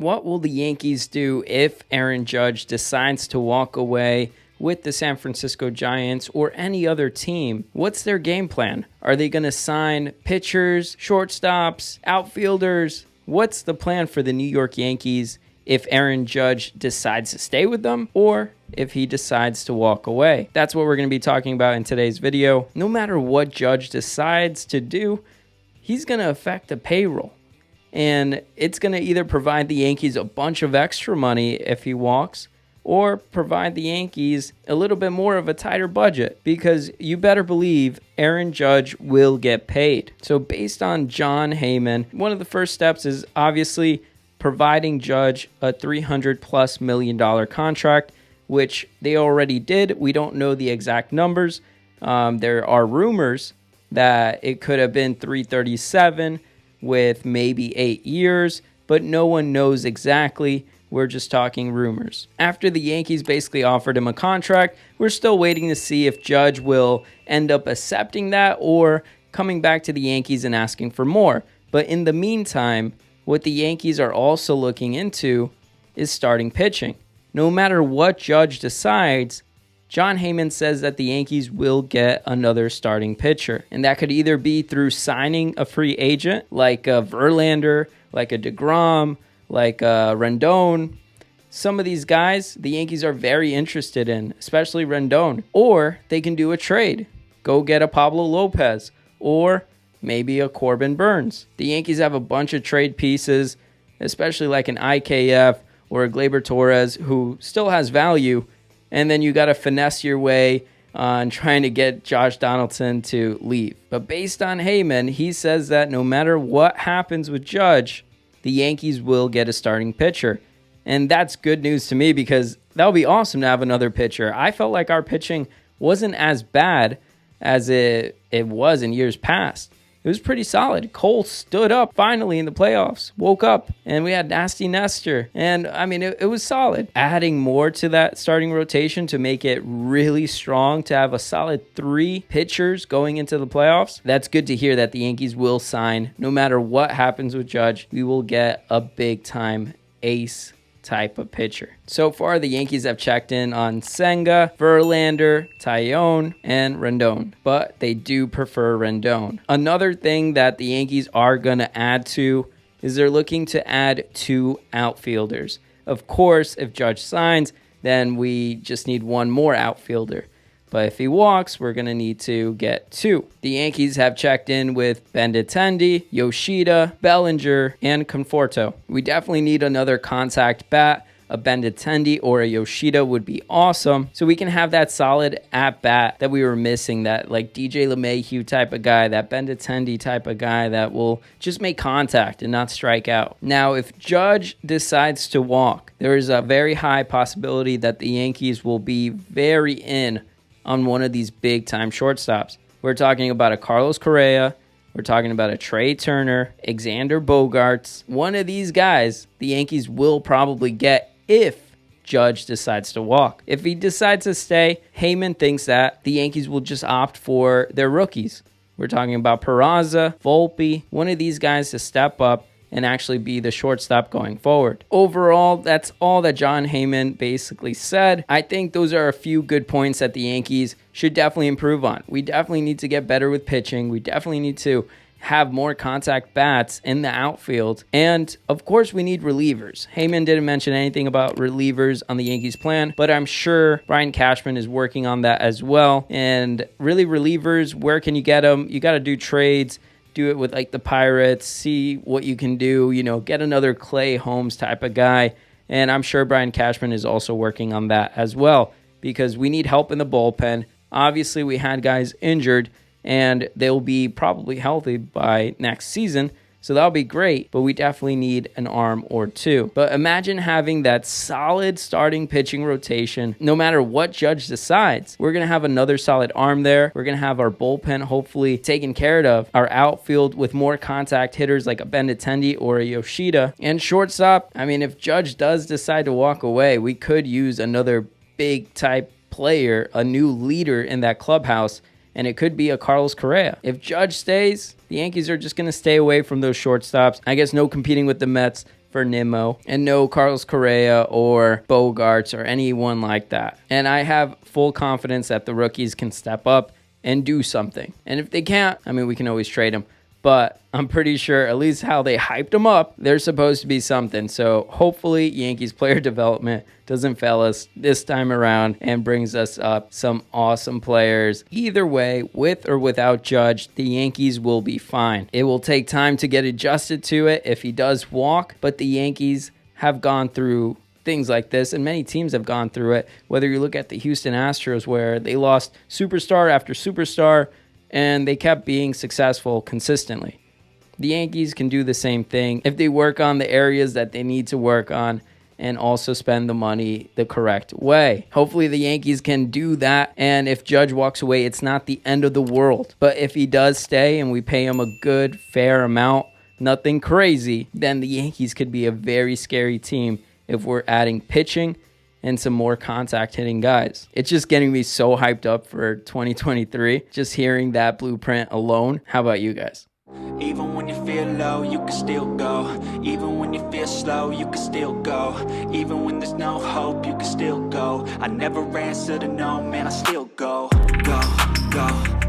What will the Yankees do if Aaron Judge decides to walk away with the San Francisco Giants or any other team? What's their game plan? Are they going to sign pitchers, shortstops, outfielders? What's the plan for the New York Yankees if Aaron Judge decides to stay with them or if he decides to walk away? That's what we're going to be talking about in today's video. No matter what Judge decides to do, he's going to affect the payroll. And it's going to either provide the Yankees a bunch of extra money if he walks, or provide the Yankees a little bit more of a tighter budget, because you better believe Aaron Judge will get paid. So based on Jon Heyman, one of the first steps is obviously providing Judge a $300+ million contract, which they already did. We don't know the exact numbers. There are rumors that it could have been 337 with maybe 8 years, but no one knows exactly. We're just talking rumors. After the Yankees basically offered him a contract, we're still waiting to see if Judge will end up accepting that or coming back to the Yankees and asking for more. But in the meantime, what the Yankees are also looking into is starting pitching. No matter what Judge decides, Jon Heyman says that the Yankees will get another starting pitcher. And that could either be through signing a free agent like a Verlander, like a DeGrom, like Rendon. Some of these guys the Yankees are very interested in, especially Rendon. Or they can do a trade. Go get a Pablo Lopez or maybe a Corbin Burns. The Yankees have a bunch of trade pieces, especially like an IKF or a Gleyber Torres who still has value. And then you got to finesse your way on trying to get Josh Donaldson to leave. But based on Heyman, he says that no matter what happens with Judge, the Yankees will get a starting pitcher. And that's good news to me because that would be awesome to have another pitcher. I felt like our pitching wasn't as bad as it was in years past. It was pretty solid. Cole stood up finally in the playoffs, woke up, and we had Nasty Nestor. And, I mean, it was solid. Adding more to that starting rotation to make it really strong, to have a solid 3 pitchers going into the playoffs, that's good to hear that the Yankees will sign. No matter what happens with Judge, we will get a big-time ace type of pitcher. So far, the Yankees have checked in on Senga, Verlander, Taillon, and Rendon, but they do prefer Rendon. Another thing that the Yankees are going to add to is they're looking to add 2 outfielders. Of course, if Judge signs, then we just need 1 more outfielder. But if he walks, we're going to need to get 2. The Yankees have checked in with Benintendi, Yoshida, Bellinger, and Conforto. We definitely need another contact bat. A Benintendi or a Yoshida would be awesome. So we can have that solid at-bat that we were missing, that like DJ LeMahieu type of guy, that Benintendi type of guy that will just make contact and not strike out. Now, if Judge decides to walk, there is a very high possibility that the Yankees will be very in on one of these big-time shortstops. We're talking about a Carlos Correa. We're talking about a Trey Turner, Xander Bogaerts. One of these guys the Yankees will probably get if Judge decides to walk. If he decides to stay, Heyman thinks that the Yankees will just opt for their rookies. We're talking about Peraza, Volpe, one of these guys to step up and actually be the shortstop going forward. Overall, that's all that Jon Heyman basically said. I think those are a few good points that the Yankees should definitely improve on. We definitely need to get better with pitching. We definitely need to have more contact bats in the outfield. And, of course, we need relievers. Heyman didn't mention anything about relievers on the Yankees plan, but I'm sure Brian Cashman is working on that as well. And really, relievers, where can you get them? You got to do trades. Do it with like the Pirates, see what you can do, get another Clay Holmes type of guy. And I'm sure Brian Cashman is also working on that as well because we need help in the bullpen. Obviously, we had guys injured and they'll be probably healthy by next season. So that'll be great, but we definitely need an arm or 2. But imagine having that solid starting pitching rotation. No matter what Judge decides, we're going to have another solid arm there. We're going to have our bullpen hopefully taken care of. Our outfield with more contact hitters like a Benintendi or a Yoshida. And shortstop, I mean, if Judge does decide to walk away, we could use another big type player, a new leader in that clubhouse. And it could be a Carlos Correa. If Judge stays, the Yankees are just going to stay away from those shortstops. I guess no competing with the Mets. for Nimmo, and no Carlos Correa or Bogarts or anyone like that. And I have full confidence that the rookies can step up and do something. And if they can't, I mean, we can always trade them. But I'm pretty sure, at least how they hyped them up, they're supposed to be something. So hopefully Yankees player development doesn't fail us this time around and brings us up some awesome players. Either way, with or without Judge, the Yankees will be fine. It will take time to get adjusted to it if he does walk, but the Yankees have gone through things like this, and many teams have gone through it. Whether you look at the Houston Astros, where they lost superstar after superstar, and they kept being successful consistently. The Yankees can do the same thing if they work on the areas that they need to work on and also spend the money the correct way. Hopefully the Yankees can do that, and if Judge walks away, it's not the end of the world. But if he does stay and we pay him a good, fair amount, nothing crazy, then the Yankees could be a very scary team if we're adding pitching and some more contact hitting guys. It's just getting me so hyped up for 2023, just hearing that blueprint alone. How about you guys? Even when you feel low, you can still go. Even when you feel slow, you can still go. Even when there's no hope, you can still go. I never answer to no, man, I still go. Go, go.